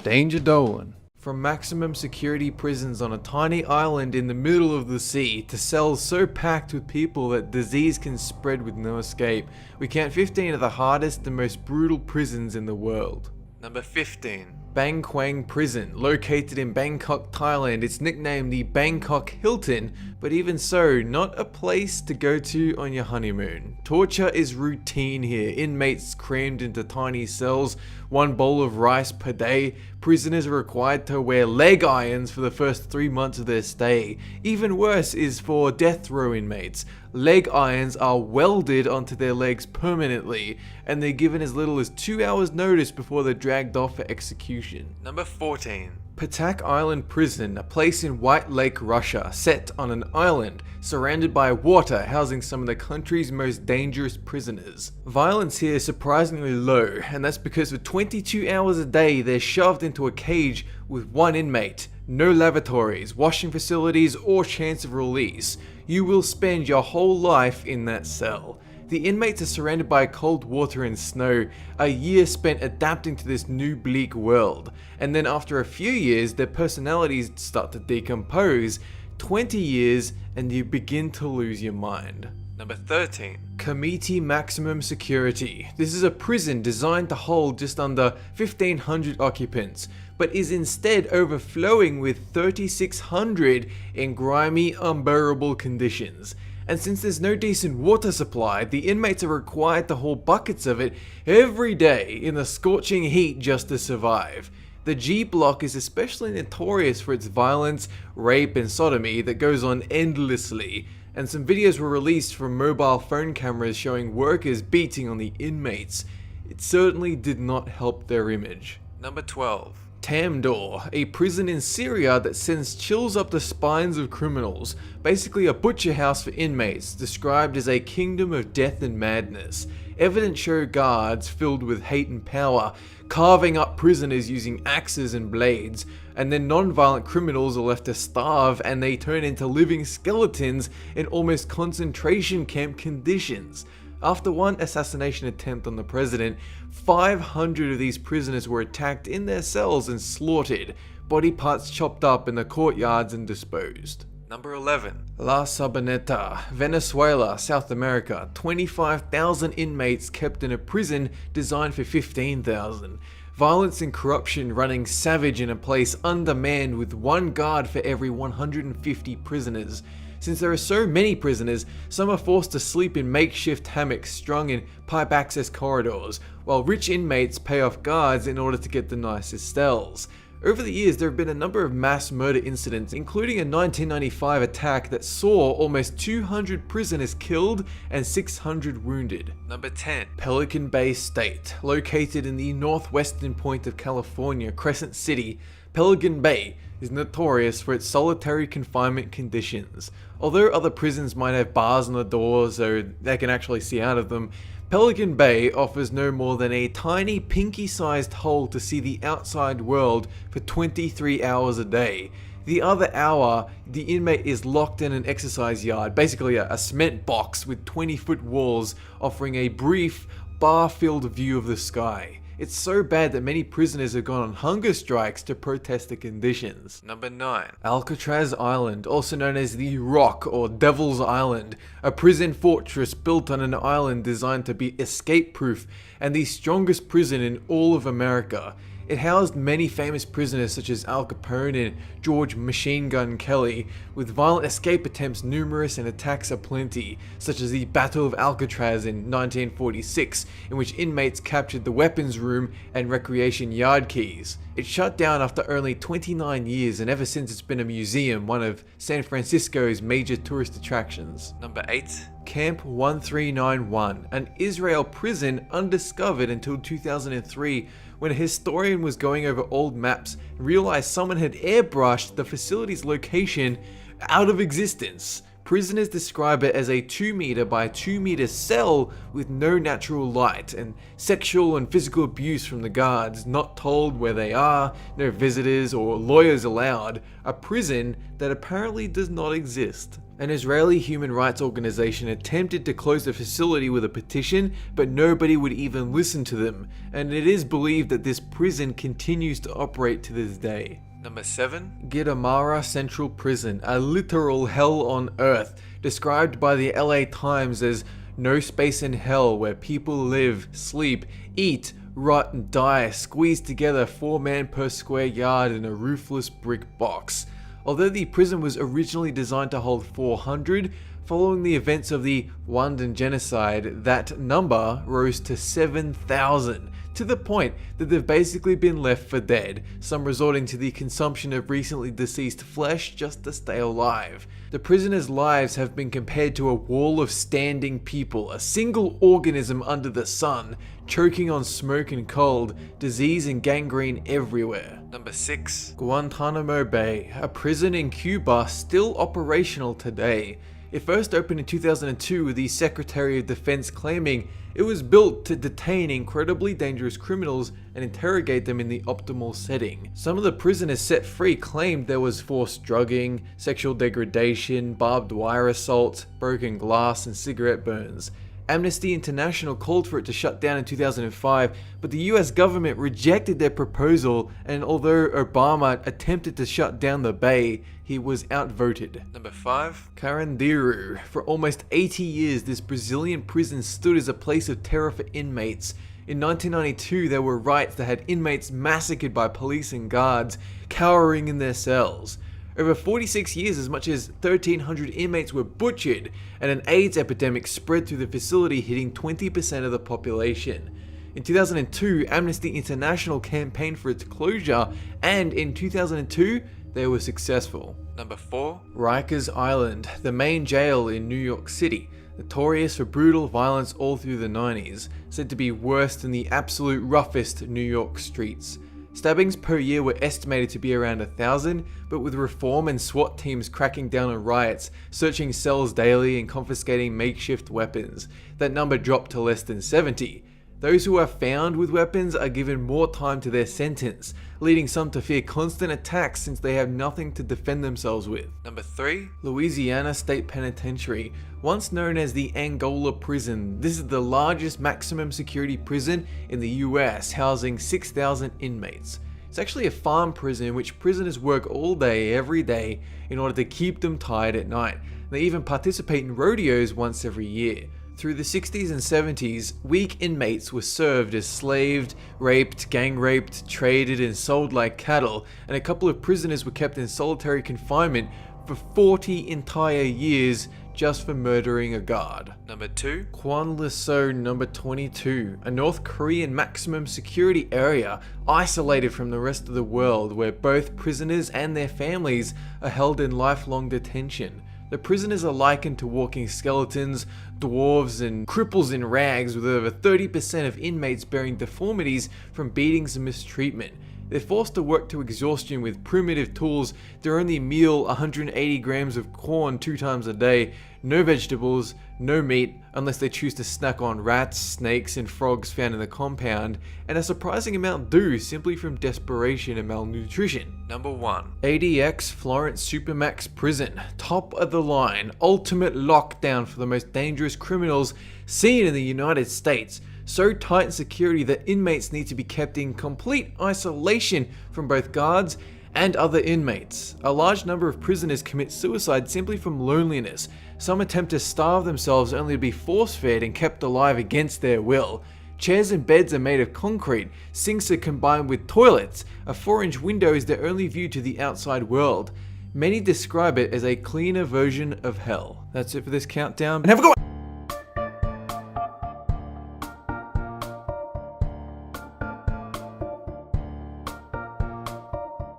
Danger Dolan. From maximum security prisons on a tiny island in the middle of the sea to cells so packed with people that disease can spread with no escape, we count 15 of the hardest and most brutal prisons in the world. Number 15. Bang Kwang Prison, located in Bangkok, Thailand. It's nicknamed the Bangkok Hilton, but even so, not a place to go to on your honeymoon. Torture is routine here, inmates crammed into tiny cells, one bowl of rice per day. Prisoners are required to wear leg irons for the first 3 months of their stay. Even worse is for death row inmates. Leg irons are welded onto their legs permanently, and they're given as little as 2 hours notice before they're dragged off for execution. Number 14. Patak Island Prison, a place in White Lake, Russia, set on an island surrounded by water, housing some of the country's most dangerous prisoners. Violence here is surprisingly low, and that's because for 22 hours a day they're shoved into a cage with one inmate. No lavatories, washing facilities, or chance of release. You will spend your whole life in that cell. The inmates are surrounded by cold water and snow, a year spent adapting to this new bleak world, and then after a few years their personalities start to decompose. 20 years and you begin to lose your mind. Number 13. Committee Maximum Security. This is a prison designed to hold just under 1,500 occupants, but is instead overflowing with 3,600 in grimy, unbearable conditions. And since there's no decent water supply, the inmates are required to haul buckets of it every day in the scorching heat just to survive. The G block is especially notorious for its violence, rape, and sodomy that goes on endlessly, and some videos were released from mobile phone cameras showing workers beating on the inmates. It certainly did not help their image. Number 12. Tamdor, a prison in Syria that sends chills up the spines of criminals, basically a butcher house for inmates, described as a kingdom of death and madness. Evidence show guards filled with hate and power, carving up prisoners using axes and blades, and then non-violent criminals are left to starve and they turn into living skeletons in almost concentration camp conditions. After one assassination attempt on the president, 500 of these prisoners were attacked in their cells and slaughtered, body parts chopped up in the courtyards and disposed. Number 11. La Sabaneta, Venezuela, South America. 25,000 inmates kept in a prison designed for 15,000. Violence and corruption running savage in a place undermanned with one guard for every 150 prisoners. Since there are so many prisoners, some are forced to sleep in makeshift hammocks strung in pipe access corridors, while rich inmates pay off guards in order to get the nicest cells. Over the years, there have been a number of mass murder incidents, including a 1995 attack that saw almost 200 prisoners killed and 600 wounded. Number 10. Pelican Bay State. Located in the northwestern point of California, Crescent City, Pelican Bay is notorious for its solitary confinement conditions. Although other prisons might have bars on the doors so they can actually see out of them, Pelican Bay offers no more than a tiny pinky-sized hole to see the outside world for 23 hours a day. The other hour, the inmate is locked in an exercise yard, basically a cement box with 20-foot walls offering a brief, bar-filled view of the sky. It's so bad that many prisoners have gone on hunger strikes to protest the conditions. Number 9. Alcatraz Island, also known as the Rock or Devil's Island, a prison fortress built on an island designed to be escape-proof and the strongest prison in all of America. It housed many famous prisoners such as Al Capone and George Machine Gun Kelly, with violent escape attempts numerous and attacks aplenty, such as the Battle of Alcatraz in 1946, in which inmates captured the weapons room and recreation yard keys. It shut down after only 29 years, and ever since it's been a museum, one of San Francisco's major tourist attractions. Number 8. Camp 1391, an Israel prison undiscovered until 2003, when a historian was going over old maps and realized someone had airbrushed the facility's location out of existence. Prisoners describe it as a 2-meter by 2-meter cell with no natural light and sexual and physical abuse from the guards, not told where they are, no visitors or lawyers allowed, a prison that apparently does not exist. An Israeli human rights organization attempted to close the facility with a petition, but nobody would even listen to them, and it is believed that this prison continues to operate to this day. Number 7. Guatemala Central Prison, a literal hell on earth, described by the LA Times as no space in hell where people live, sleep, eat, rot and die, squeezed together 4 men per square yard in a roofless brick box. Although the prison was originally designed to hold 400, following the events of the Rwandan genocide, that number rose to 7,000, to the point that they've basically been left for dead, some resorting to the consumption of recently deceased flesh just to stay alive. The prisoners' lives have been compared to a wall of standing people, a single organism under the sun, choking on smoke and cold, disease and gangrene everywhere. Number 6. Guantanamo Bay, a prison in Cuba still operational today. It first opened in 2002 with the Secretary of Defense claiming it was built to detain incredibly dangerous criminals and interrogate them in the optimal setting. Some of the prisoners set free claimed there was forced drugging, sexual degradation, barbed wire assault, broken glass, and cigarette burns. Amnesty International called for it to shut down in 2005, but the US government rejected their proposal, and although Obama attempted to shut down the bay, he was outvoted. Number 5. Carandiru. For almost 80 years, this Brazilian prison stood as a place of terror for inmates. In 1992, there were riots that had inmates massacred by police and guards, cowering in their cells. Over 46 years, as much as 1,300 inmates were butchered, and an AIDS epidemic spread through the facility, hitting 20% of the population. In 2002, Amnesty International campaigned for its closure, and in 2002, they were successful. Number 4. Rikers Island, the main jail in New York City. Notorious for brutal violence all through the 90s, said to be worse than the absolute roughest New York streets. Stabbings per year were estimated to be around 1,000, but with reform and SWAT teams cracking down on riots, searching cells daily and confiscating makeshift weapons, that number dropped to less than 70. Those who are found with weapons are given more time to their sentence, leading some to fear constant attacks since they have nothing to defend themselves with. Number 3. Louisiana State Penitentiary. Once known as the Angola Prison, this is the largest maximum security prison in the US, housing 6,000 inmates. It's actually a farm prison in which prisoners work all day, every day, in order to keep them tired at night. They even participate in rodeos once every year. Through the 60s and 70s, weak inmates were served as slaved, raped, gang raped, traded, and sold like cattle, and a couple of prisoners were kept in solitary confinement for 40 entire years just for murdering a guard. Number 2. Kwan-li-để, number 22, a North Korean maximum security area isolated from the rest of the world where both prisoners and their families are held in lifelong detention. The prisoners are likened to walking skeletons, dwarves, and cripples in rags, with over 30% of inmates bearing deformities from beatings and mistreatment. They're forced to work to exhaustion with primitive tools, their only meal 180 grams of corn 2 times a day, no vegetables, no meat, unless they choose to snack on rats, snakes, and frogs found in the compound, and a surprising amount do simply from desperation and malnutrition. Number 1. ADX Florence Supermax Prison, top of the line, ultimate lockdown for the most dangerous criminals seen in the United States. So tight in security that inmates need to be kept in complete isolation from both guards and other inmates. A large number of prisoners commit suicide simply from loneliness. Some attempt to starve themselves only to be force-fed and kept alive against their will. Chairs and beds are made of concrete, sinks are combined with toilets, a 4-inch window is their only view to the outside world. Many describe it as a cleaner version of hell. That's it for this countdown, and have a good one!